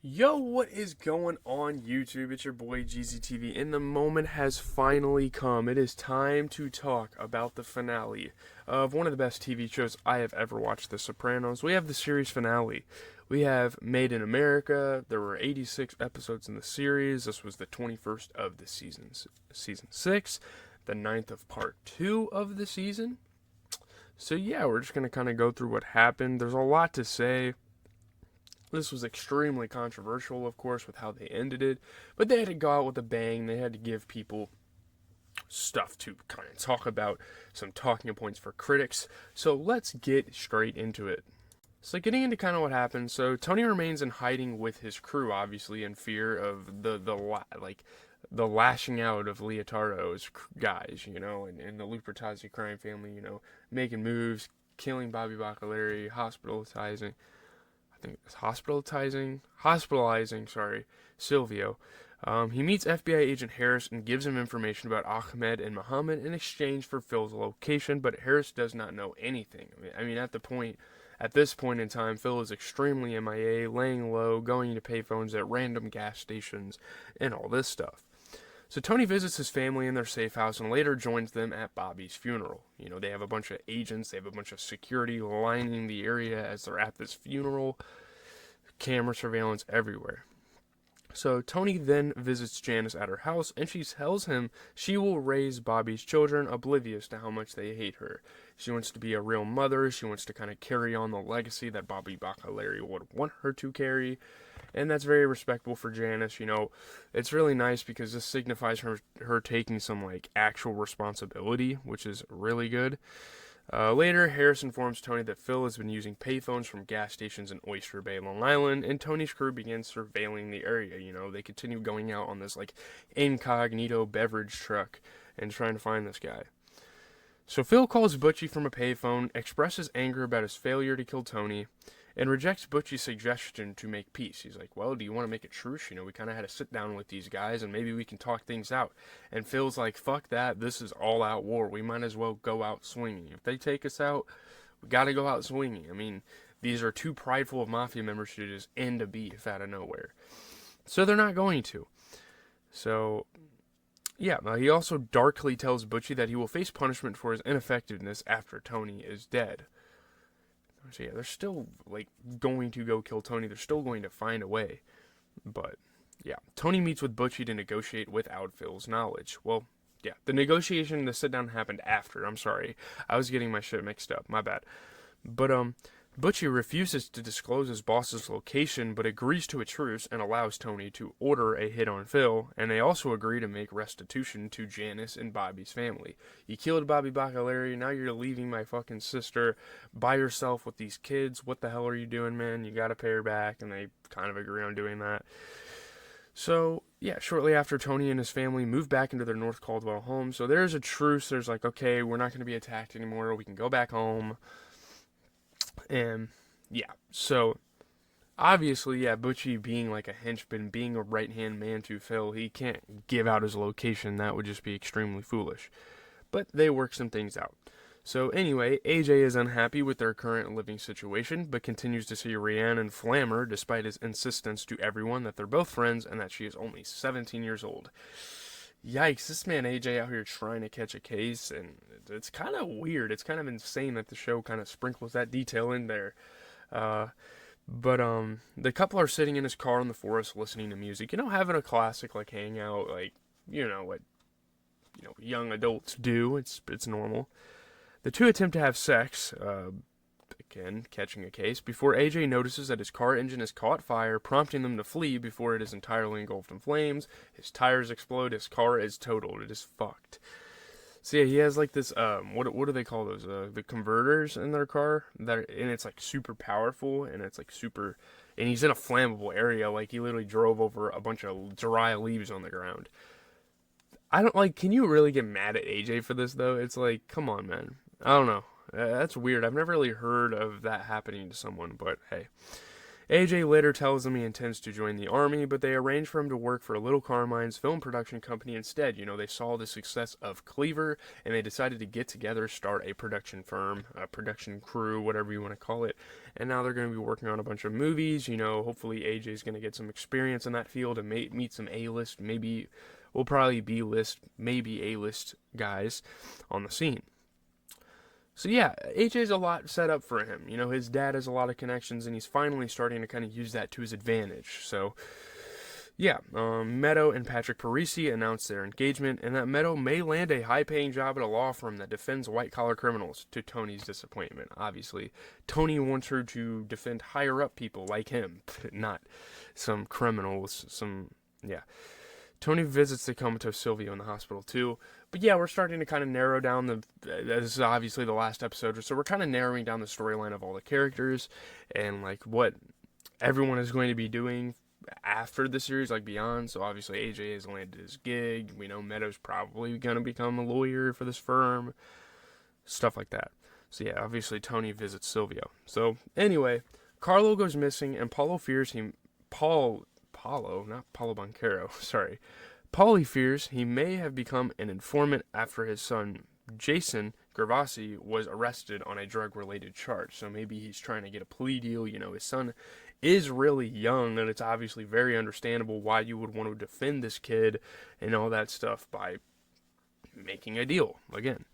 Yo, what is going on YouTube? It's your boy GZTV, and the moment has finally come. It is time to talk about the finale of one of the best TV shows I have ever watched, The Sopranos. We have the series finale. We have Made in America. There were 86 episodes in the series. This was the 21st of the season 6, the ninth of part 2 of the season. So yeah, we're just going to kind of go through what happened. There's a lot to say. This was extremely controversial, of course, with how they ended it, but they had to go out with a bang. They had to give people stuff to kind of talk about, some talking points for critics. So let's get straight into it. So getting into kind of what happened. So Tony remains in hiding with his crew, obviously in fear of the lashing out of Leotardo's guys, and the Lupertazzi crime family, making moves, killing Bobby Bacalari, hospitalizing, Silvio. He meets FBI agent Harris and gives him information about Ahmed and Muhammad in exchange for Phil's location, but Harris does not know anything. At this point in time, Phil is extremely MIA, laying low, going to payphones at random gas stations, and all this stuff. So Tony visits his family in their safe house and later joins them at Bobby's funeral. They have a bunch of agents, they have a bunch of security lining the area as they're at this funeral, camera surveillance everywhere. So Tony then visits Janice at her house and she tells him she will raise Bobby's children oblivious to how much they hate her. She wants to be a real mother, she wants to kind of carry on the legacy that Bobby Bacalari would want her to carry. And that's very respectable for Janice. It's really nice because this signifies her taking some actual responsibility, which is really good. Later, Harris informs Tony that Phil has been using payphones from gas stations in Oyster Bay, Long Island, and Tony's crew begins surveilling the area. They continue going out on this incognito beverage truck and trying to find this guy. So Phil calls Butchie from a payphone, expresses anger about his failure to kill Tony, and rejects Butchie's suggestion to make peace. He's like, well, do you want to make a truce? We kind of had to sit down with these guys and maybe we can talk things out. And Phil's like, fuck that. This is all out war. We might as well go out swinging. If they take us out, we got to go out swinging. These are too prideful of mafia members to just end a beef out of nowhere. So they're not going to. So, yeah, he also darkly tells Butchie that he will face punishment for his ineffectiveness after Tony is dead. So yeah, they're still going to go kill Tony. They're still going to find a way. But yeah, Tony meets with Butchie to negotiate without Phil's knowledge. Well, yeah, the sit down happened after. I'm sorry. I was getting my shit mixed up. My bad. But Butchie refuses to disclose his boss's location, but agrees to a truce and allows Tony to order a hit on Phil, and they also agree to make restitution to Janice and Bobby's family. You killed Bobby Bacalari, now you're leaving my fucking sister by yourself with these kids. What the hell are you doing, man? You gotta pay her back, and they kind of agree on doing that. So, yeah, shortly after, Tony and his family move back into their North Caldwell home, so there's a truce. There's okay, we're not going to be attacked anymore, we can go back home. And yeah, so obviously, yeah, Butchie being a henchman, being a right-hand man to Phil, he can't give out his location. That would just be extremely foolish. But they work some things out. So anyway, AJ is unhappy with their current living situation, but continues to see Rhiannon Flammer despite his insistence to everyone that they're both friends and that she is only 17 years old. Yikes, this man AJ out here trying to catch a case, and it's kind of weird. It's kind of insane that the show kind of sprinkles that detail in there. But the couple are sitting in his car in the forest listening to music, having a classic hangout, what young adults do. It's normal. The two attempt to have sex, again, catching a case, before AJ notices that his car engine has caught fire, prompting them to flee before it is entirely engulfed in flames. His tires explode, his car is totaled, it is fucked. So yeah, he has this, what do they call those, the converters in their car, and it's super powerful, and it's super, and he's in a flammable area, he literally drove over a bunch of dry leaves on the ground. I don't, can you really get mad at AJ for this, though? It's come on, man. I don't know. That's weird. I've never really heard of that happening to someone, but hey. AJ later tells him he intends to join the army, but they arrange for him to work for Little Carmine's film production company instead. They saw the success of Cleaver, and they decided to get together, start a production firm, a production crew, whatever you want to call it. And now they're going to be working on a bunch of movies. Hopefully AJ's going to get some experience in that field and meet some A-list, maybe, will probably B-list, maybe A-list guys on the scene. So yeah, AJ's a lot set up for him. His dad has a lot of connections, and he's finally starting to kind of use that to his advantage. So yeah, Meadow and Patrick Parisi announced their engagement, and that Meadow may land a high-paying job at a law firm that defends white-collar criminals, to Tony's disappointment. Obviously, Tony wants her to defend higher-up people like him, not some criminals, yeah. Tony visits the comatose Silvio in the hospital too. But yeah, we're starting to kind of narrow down this is obviously the last episode, so we're kind of narrowing down the storyline of all the characters and like what everyone is going to be doing after the series, like beyond. So obviously AJ has landed his gig. We know Meadow's probably going to become a lawyer for this firm. Stuff like that. So yeah, obviously Tony visits Silvio. So anyway, Carlo goes missing, and Paulo fears not Paulo Banquero, sorry. Paulie fears he may have become an informant after his son, Jason Gervasi, was arrested on a drug-related charge. So maybe he's trying to get a plea deal. His son is really young, and it's obviously very understandable why you would want to defend this kid and all that stuff by making a deal, again.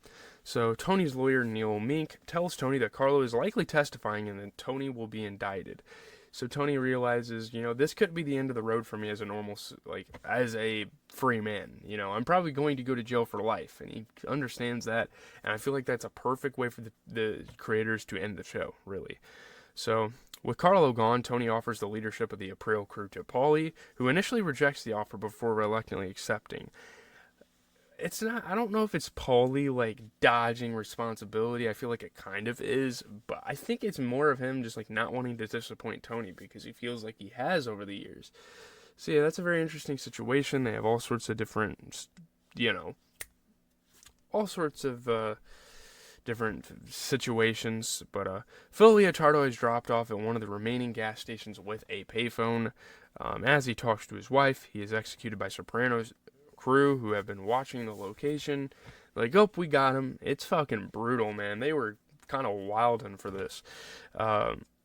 So Tony's lawyer, Neil Mink, tells Tony that Carlo is likely testifying and that Tony will be indicted. So Tony realizes, this could be the end of the road for me as as a free man. I'm probably going to go to jail for life, and he understands that, and I feel like that's a perfect way for the creators to end the show, really. So, with Carlo gone, Tony offers the leadership of the April crew to Paulie, who initially rejects the offer before reluctantly accepting. I don't know if it's Paulie, dodging responsibility. I feel like it kind of is, but I think it's more of him just, not wanting to disappoint Tony because he feels like he has over the years. So, yeah, that's a very interesting situation. They have all sorts of different, different situations, but Phil Leotardo is dropped off at one of the remaining gas stations with a payphone. As he talks to his wife, he is executed by Sopranos crew who have been watching the location. We got him. It's fucking brutal, man. They were kind of wilding for this.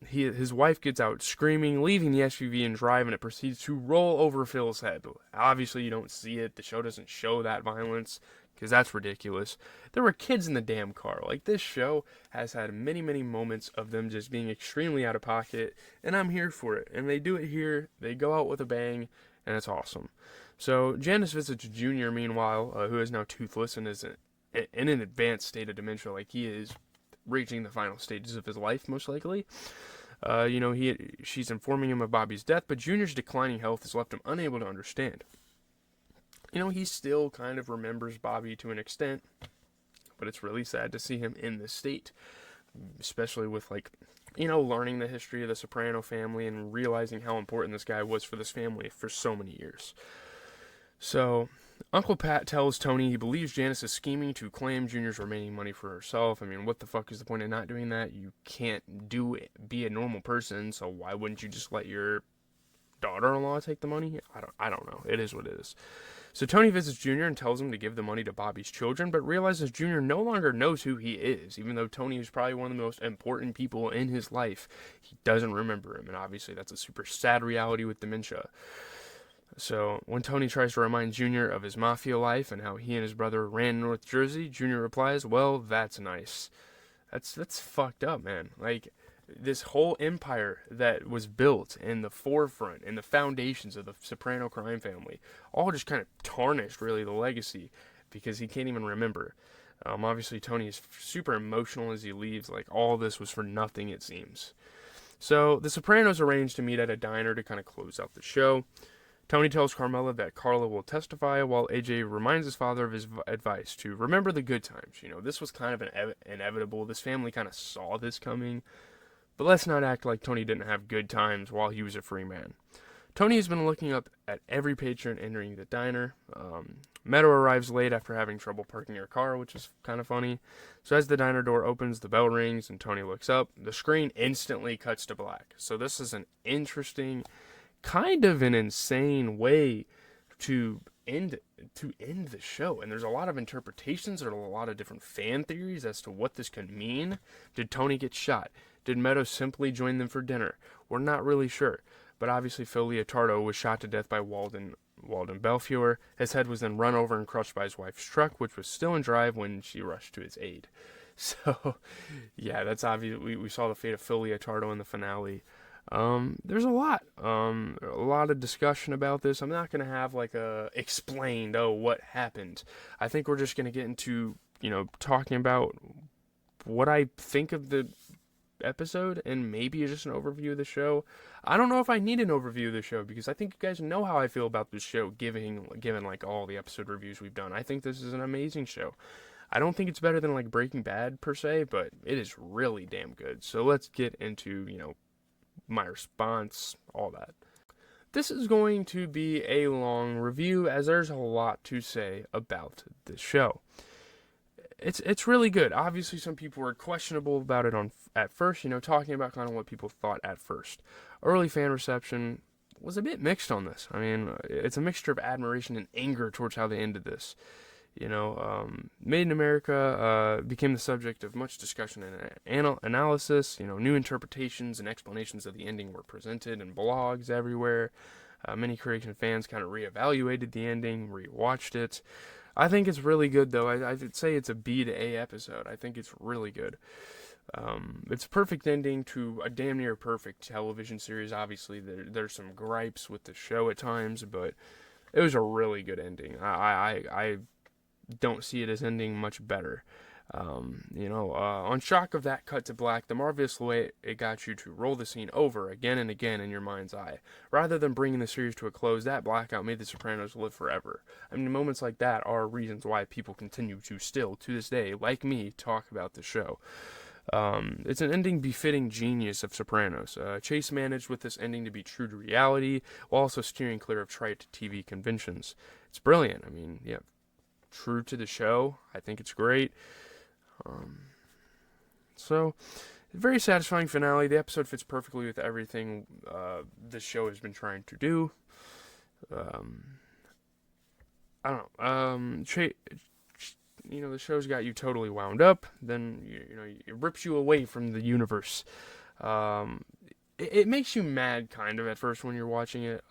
His wife gets out screaming, leaving the SUV and drive, and it proceeds to roll over Phil's head. Obviously, you don't see it. The show doesn't show that violence because that's ridiculous. There were kids in the damn car. This show has had many, many moments of them just being extremely out of pocket, and I'm here for it. And they do it here. They go out with a bang, and it's awesome. So Janice visits Junior, meanwhile, who is now toothless and is in an advanced state of dementia. He is reaching the final stages of his life, most likely. She's informing him of Bobby's death, but Junior's declining health has left him unable to understand. He still kind of remembers Bobby to an extent, but it's really sad to see him in this state, especially with, learning the history of the Soprano family and realizing how important this guy was for this family for so many years. So, Uncle Pat tells Tony he believes Janice is scheming to claim Junior's remaining money for herself. I mean, what the fuck is the point of not doing that? You can't be a normal person, so why wouldn't you just let your daughter-in-law take the money? I don't know. It is what it is. So Tony visits Junior and tells him to give the money to Bobby's children, but realizes Junior no longer knows who he is. Even though Tony is probably one of the most important people in his life, he doesn't remember him, and obviously that's a super sad reality with dementia. So, when Tony tries to remind Junior of his mafia life and how he and his brother ran North Jersey, Junior replies, well, that's nice. That's fucked up, man. This whole empire that was built in the forefront and the foundations of the Soprano crime family, all just kind of tarnished, really, the legacy, because he can't even remember. Obviously, Tony is super emotional as he leaves. All this was for nothing, it seems. So, the Sopranos arrange to meet at a diner to kind of close out the show. Tony tells Carmela that Carla will testify, while AJ reminds his father of his advice to remember the good times. This was kind of inevitable. This family kind of saw this coming. But let's not act like Tony didn't have good times while he was a free man. Tony has been looking up at every patron entering the diner. Meadow arrives late after having trouble parking her car, which is kind of funny. So as the diner door opens, the bell rings and Tony looks up. The screen instantly cuts to black. So this is an interesting, kind of an insane way to end the show. And there's a lot of interpretations. There are a lot of different fan theories as to what this could mean. Did Tony get shot? Did Meadow simply join them for dinner? We're not really sure. But obviously Phil Leotardo was shot to death by Walden Belfiore. His head was then run over and crushed by his wife's truck, which was still in drive when she rushed to his aid. So, yeah, that's obvious. We saw the fate of Phil Leotardo in the finale. There's a lot of discussion about this. I'm not going to have like a explained, what happened. I think we're just going to get into, talking about what I think of the episode and maybe just an overview of the show. I don't know if I need an overview of the show because I think you guys know how I feel about this show given like all the episode reviews we've done. I think this is an amazing show. I don't think it's better than like Breaking Bad per se, but it is really damn good. So let's get into, my response, all that. This is going to be a long review as there's a lot to say about this show. It's really good. Obviously, some people were questionable about it at first, talking about kind of what people thought at first. Early fan reception was a bit mixed on this. I mean, it's a mixture of admiration and anger towards how they ended this. Made in America became the subject of much discussion and analysis. New interpretations and explanations of the ending were presented in blogs everywhere. Many creation fans kind of reevaluated the ending, rewatched it. I think it's really good, though. I'd say it's a B to A episode. I think it's really good. It's a perfect ending to a damn near perfect television series. Obviously, there's some gripes with the show at times, but it was a really good ending. I don't see it as ending much better. On shock of that cut to black, the marvelous way it got you to roll the scene over again and again in your mind's eye. Rather than bringing the series to a close, that blackout made The Sopranos live forever. I mean, moments like that are reasons why people continue to still, to this day, like me, talk about the show. It's an ending befitting genius of Sopranos. Chase managed with this ending to be true to reality, while also steering clear of trite TV conventions. It's brilliant. I mean, yeah, true to the show. I think it's great. So, very satisfying finale. The episode fits perfectly with everything this show has been trying to do. I don't know. The show's got you totally wound up. Then it rips you away from the universe. It makes you mad kind of at first when you're watching it.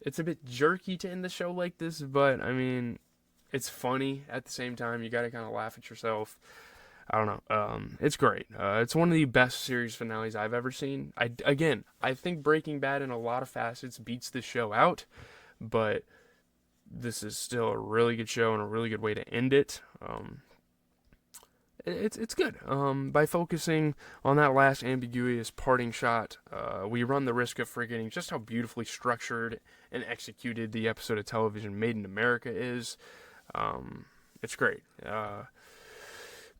It's a bit jerky to end the show like this, but I mean, it's funny at the same time. You got to kind of laugh at yourself. I don't know. It's great. It's one of the best series finales I've ever seen. I think Breaking Bad in a lot of facets beats this show out, but this is still a really good show and a really good way to end it. It's good. By focusing on that last ambiguous parting shot, we run the risk of forgetting just how beautifully structured and executed the episode of television Made in America is. It's great.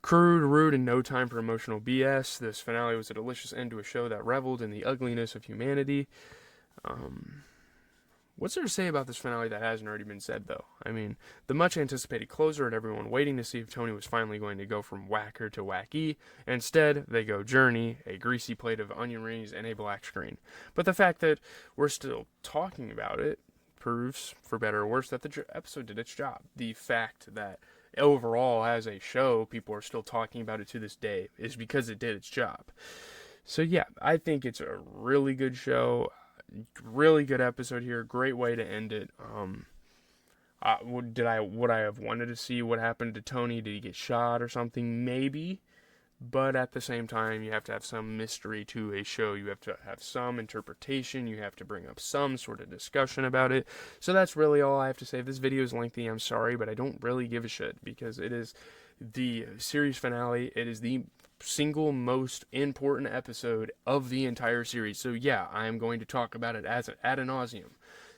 Crude, rude, and no time for emotional BS. This finale was a delicious end to a show that reveled in the ugliness of humanity. What's there to say about this finale that hasn't already been said, though? I mean, the much-anticipated closer and everyone waiting to see if Tony was finally going to go from whacker to wacky. Instead, they go journey, a greasy plate of onion rings, and a black screen. But the fact that we're still talking about it proves, for better or worse, that the episode did its job. The fact that overall, as a show, people are still talking about it to this day is because it did its job. So yeah, I think it's a really good show. Really good episode here. Great way to end it. Would I have wanted to see what happened to Tony? Did he get shot or something? Maybe. But at the same time, you have to have some mystery to a show. You have to have some interpretation. You have to bring up some sort of discussion about it. So that's really all I have to say. This video is lengthy. I'm sorry, but I don't really give a shit because it is the series finale. It is the single most important episode of the entire series. So yeah, I am going to talk about it ad nauseum.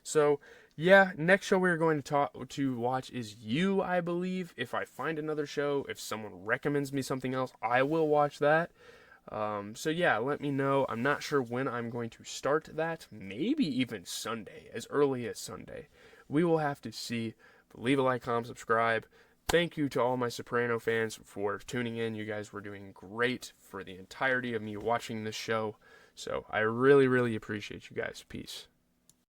So yeah, next show we're going to watch is You, I believe. If I find another show, if someone recommends me something else, I will watch that. So yeah, let me know. I'm not sure when I'm going to start that. Maybe even Sunday, as early as Sunday. We will have to see. But leave a like, comment, subscribe. Thank you to all my Soprano fans for tuning in. You guys were doing great for the entirety of me watching this show. So I really, really appreciate you guys. Peace.